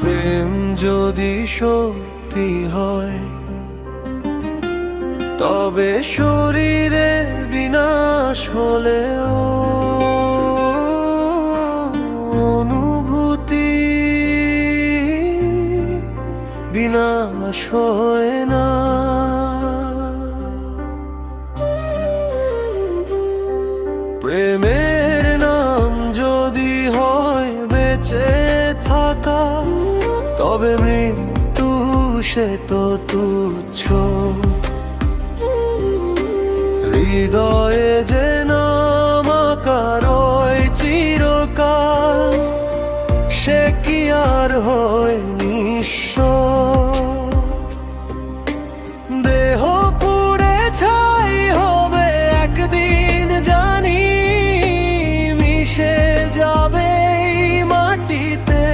প্রেম যদি সত্যি হয়, তবে শরীরে বিনাশ হলেও অনুভূতি বিনাশ হয় না। প্রেমের নাম যদি হয় বেঁচে থাকা, তবে মৃত্যু সে তো তুচ্ছ। হৃদয়ে যে নাম আঁকা রয় চিরকাল, সে কি আর হয় নিঃস্ব? দেহ পুড়ে ছাই হবে একদিন জানি, মিশে যাবে মাটিতে।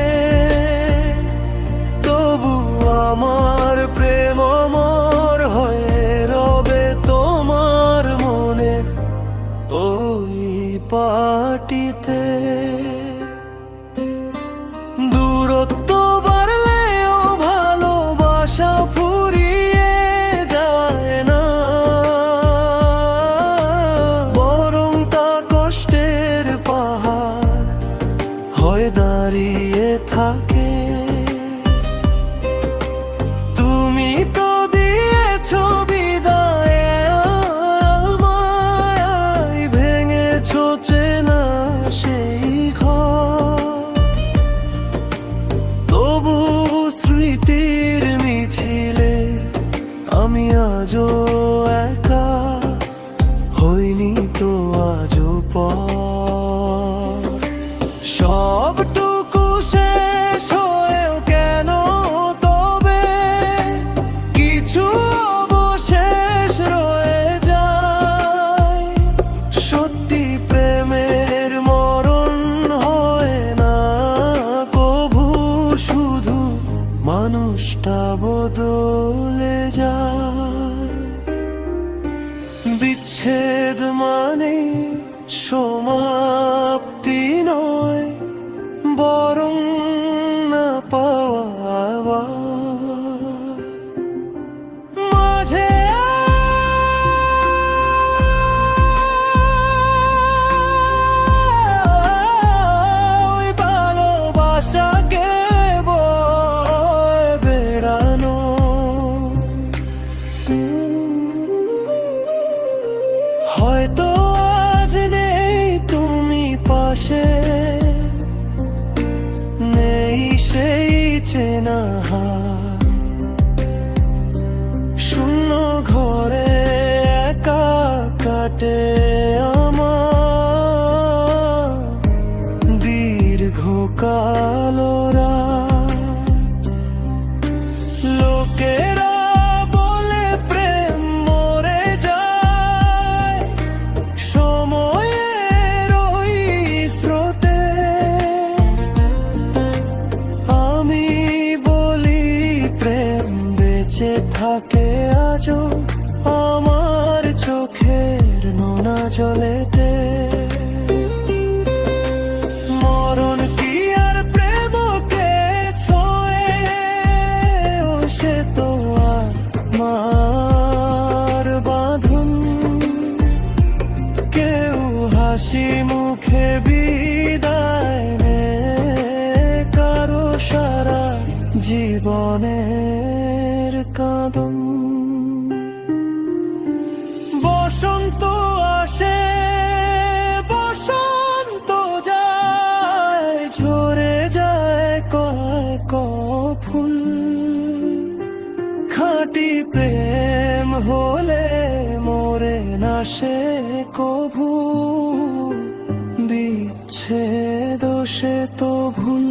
তবু আমার প্রেম অমর হয়ে রবে তোমার মনে ওই পাটিতে। দূরত্ব বাড়লেও ভালোবাসা ফুরিয়ে যায় না, বরং তা কষ্টের পাহাড় হয়ে দাঁড়িয়ে থাকে। তুমি তো দিয়েছো বিদায় আমায়, ভেঙেছো চেনা সেই ঘর। তবু স্মৃতির মিছিলে আমি আজও একা হইনি তো আজও পর। সবটুকু শেষ হয়েও কেন তবে কিছু অবশেষ রয়ে যায়? সত্যি প্রেমের মরণ হয় না কভু, শুধু মানুষটা বদলে যায়। বিচ্ছেদ মানে সমাপ্তি নয়, বরং না পাওয়া। মাঝে ওই ভালোবাসাকে বয়ে বেড়ানো। হয়তো আজ নেই তুমি পাশে, নেই সেই চেনা হাত। শূন্য ঘরে একা কাটে আমার দীর্ঘ কালো রাত। লোকেরা বলে প্রেম মরে যায় সময়ের ওই স্রোতে, আমি বলি প্রেম বেঁচে থাকে আজও আমার চোখের নোনা জলেতে। মরণ কি আর প্রেমকে ছোঁয়ে, ও সে তো আমার বাঁধন। কেউ হাসি মুখে বিদায় নে, কারো সারা জীবনের কাঁদন। বসন্ত আসে বসন্ত যায়, ঝরে যায় কয়েক ফুল। খাঁটি প্রেম হলে মরে না সে কভু, বিচ্ছেদ সে তো ভুল।